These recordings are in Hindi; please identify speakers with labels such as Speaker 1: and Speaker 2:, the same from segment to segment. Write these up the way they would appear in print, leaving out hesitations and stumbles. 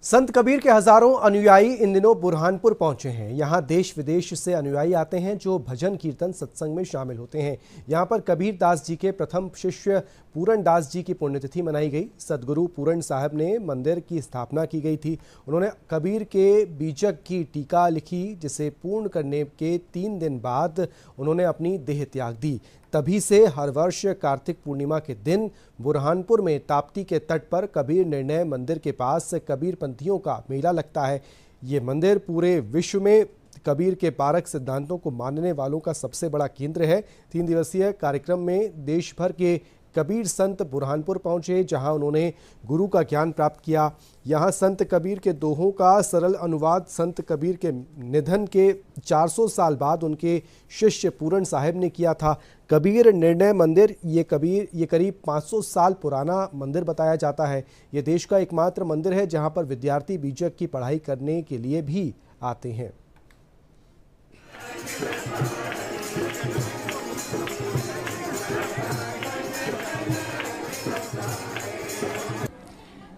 Speaker 1: संत कबीर के हजारों अनुयायी इन दिनों बुरहानपुर पहुंचे हैं। यहां देश विदेश से अनुयायी आते हैं जो भजन कीर्तन सत्संग में शामिल होते हैं। यहां पर कबीर दास जी के प्रथम शिष्य पूरण दास जी की पुण्यतिथि मनाई गई। सदगुरु पूरण साहब ने मंदिर की स्थापना की गई थी। उन्होंने कबीर के बीजक की टीका लिखी, जिसे पूर्ण करने के 3 दिन बाद उन्होंने अपनी देह त्याग दी। तभी से हर वर्ष कार्तिक पूर्णिमा के दिन बुरहानपुर में ताप्ती के तट पर कबीर निर्णय मंदिर के पास कबीर पंथियों का मेला लगता है। ये मंदिर पूरे विश्व में कबीर के पारक सिद्धांतों को मानने वालों का सबसे बड़ा केंद्र है। 3 दिवसीय कार्यक्रम में देश भर के कबीर संत बुरहानपुर पहुंचे, जहां उन्होंने गुरु का ज्ञान प्राप्त किया। यहां संत कबीर के दोहों का सरल अनुवाद संत कबीर के निधन के 400 साल बाद उनके शिष्य पूरण साहब ने किया था। कबीर निर्णय मंदिर ये करीब 500 साल पुराना मंदिर बताया जाता है। ये देश का एकमात्र मंदिर है जहां पर विद्यार्थी बीजक की पढ़ाई करने के लिए भी आते हैं।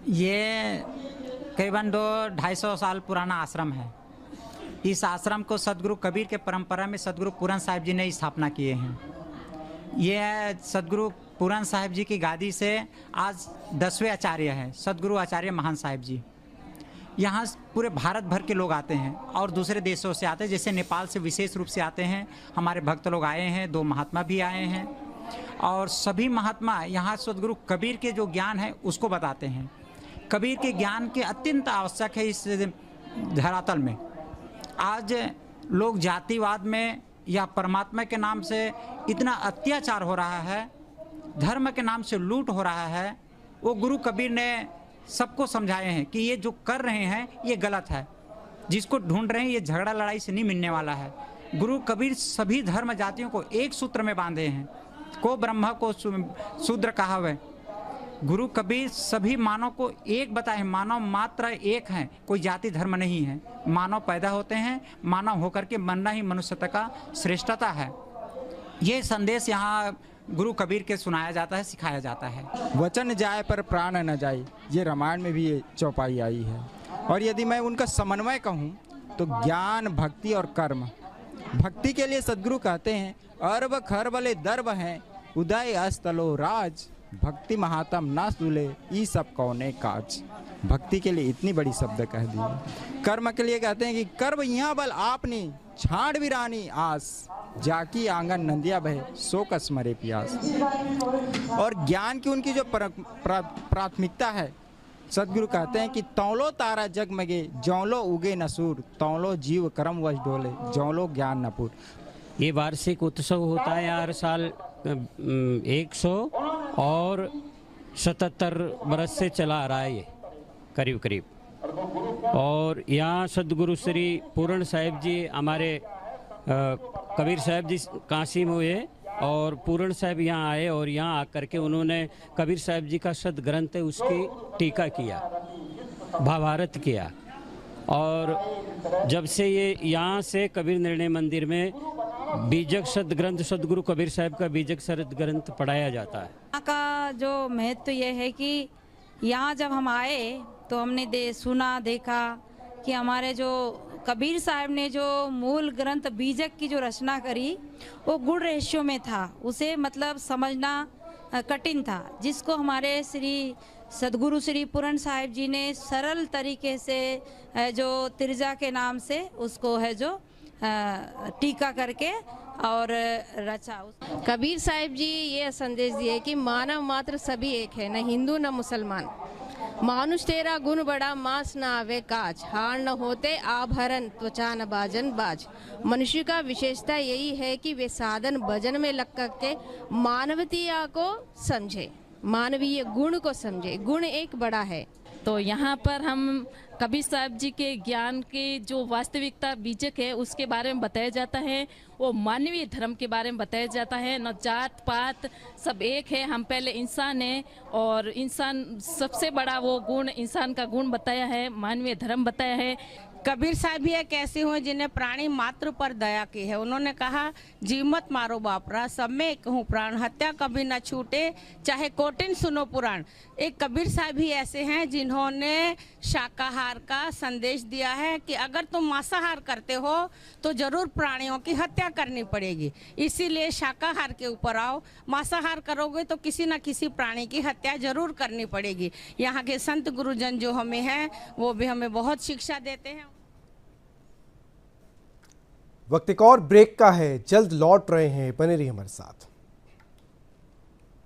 Speaker 2: ये करीबन 200-250 साल पुराना आश्रम है। इस आश्रम को सदगुरु कबीर के परंपरा में सदगुरु पूरण साहिब जी ने स्थापना किए हैं। ये सदगुरु पूरण साहिब जी की गादी से आज 10वें आचार्य हैं, सदगुरु आचार्य महान साहिब जी। यहाँ पूरे भारत भर के लोग आते हैं और दूसरे देशों से आते हैं, जैसे नेपाल से विशेष रूप से आते हैं। हमारे भक्त लोग आए हैं, 2 महात्मा भी आए हैं और सभी महात्मा यहाँ सदगुरु कबीर के जो ज्ञान है उसको बताते हैं। कबीर के ज्ञान के अत्यंत आवश्यक है इस धरातल में। आज लोग जातिवाद में या परमात्मा के नाम से इतना अत्याचार हो रहा है, धर्म के नाम से लूट हो रहा है। वो गुरु कबीर ने सबको समझाए हैं कि ये जो कर रहे हैं ये गलत है, जिसको ढूंढ रहे हैं ये झगड़ा लड़ाई से नहीं मिलने वाला है। गुरु कबीर सभी धर्म जातियों को एक सूत्र में बांधे हैं, को ब्रह्म को शूद्र कहा हुआ। गुरु कबीर सभी मानव को एक बताए, मानव मात्र एक हैं, कोई जाति धर्म नहीं है। मानव पैदा होते हैं, मानव होकर के मरना ही मनुष्यता का श्रेष्ठता है। ये संदेश यहाँ गुरु कबीर के सुनाया जाता है, सिखाया जाता है।
Speaker 3: वचन जाए पर प्राण न जाए, ये रामायण में भी ये चौपाई आई है। और यदि मैं उनका समन्वय कहूँ तो ज्ञान, भक्ति और कर्म। भक्ति के लिए सदगुरु कहते हैं अरब खरबले दर्ब हैं, उदय अस्तलो राज, भक्ति महात्म ना सुले ई सब कौने काज। भक्ति के लिए इतनी बड़ी शब्द कह दी। कर्म के लिए कहते हैं कि कर्म यहाँ बल आपने छाड़ विरानी आस, जाकी आंगन नंदिया बहे सो कसमरे प्यास। और ज्ञान की उनकी जो प्राथमिकता है, सदगुरु कहते हैं कि तौलो तारा जगमगे, जौलो उगे नसूर, तौलो जीव कर्म वश डोले, जौलो ज्ञान नपुर।
Speaker 4: ये वार्षिक उत्सव होता है हर साल 177 बरस से चला आ रहा है ये करीब करीब। और यहाँ सदगुरु श्री पूरण साहिब जी हमारे कबीर साहब जी काशी में हुए और पूरण साहब यहाँ आए और यहाँ आकर के उन्होंने कबीर साहब जी का सदग्रंथ है उसकी टीका किया, भावार्थ किया। और जब से ये यहाँ से कबीर निर्णय मंदिर में बीजक सदग्रंथ सदगुरु कबीर साहब का बीजक सदग्रंथ पढ़ाया जाता है।
Speaker 5: यहाँ का जो महत्व ये है कि यहाँ जब हम आए तो हमने सुना देखा कि हमारे जो कबीर साहब ने जो मूल ग्रंथ बीजक की जो रचना करी वो गुण रहस्यों में था, उसे मतलब समझना कठिन था, जिसको हमारे सदगुरु श्री पूरण साहिब जी ने सरल तरीके से जो तिरजा के नाम से उसको है जो टीका करके और रचा।
Speaker 6: कबीर साहिब जी ये संदेश दिए कि मानव मात्र सभी एक है, न हिंदू न मुसलमान। मानुष तेरा गुण बड़ा, मांस न आवे काज, हार न होते आभरण, त्वचा न बाजन बाज। मनुष्य का विशेषता यही है कि वे साधन भजन में लग करके मानवतीय को समझे, मानवीय गुण को समझे। गुण एक बड़ा है।
Speaker 7: तो यहाँ पर हम कबीर साहब जी के ज्ञान के जो वास्तविकता बीजक है उसके बारे में बताया जाता है। वो मानवीय धर्म के बारे में बताया जाता है, न जात पात सब एक है, हम पहले इंसान हैं और इंसान सबसे बड़ा वो गुण, इंसान का गुण बताया है, मानवीय धर्म बताया है।
Speaker 8: कबीर साहब भी एक ऐसे हुए जिन्हें प्राणी मात्र पर दया की है। उन्होंने कहा जीव मत मारो बापरा, सब में एक हूँ प्राण, हत्या कभी न छूटे चाहे कोटिन सुनो पुराण। एक कबीर साहब भी ऐसे हैं जिन्होंने शाकाहार शाकाहार का संदेश दिया है कि अगर तुम मांसाहार करते हो तो जरूर प्राणियों की हत्या करनी पड़ेगी, इसीलिए शाकाहार के ऊपर आओ। मांसाहार करोगे तो किसी न किसी प्राणी की हत्या जरूर करनी पड़ेगी। यहाँ के संत गुरुजन जो हमें हैं वो भी हमें बहुत शिक्षा देते हैं।
Speaker 1: वक्त एक और ब्रेक का है, जल्द लौट रहे हैं, बने रहिए हमारे साथ।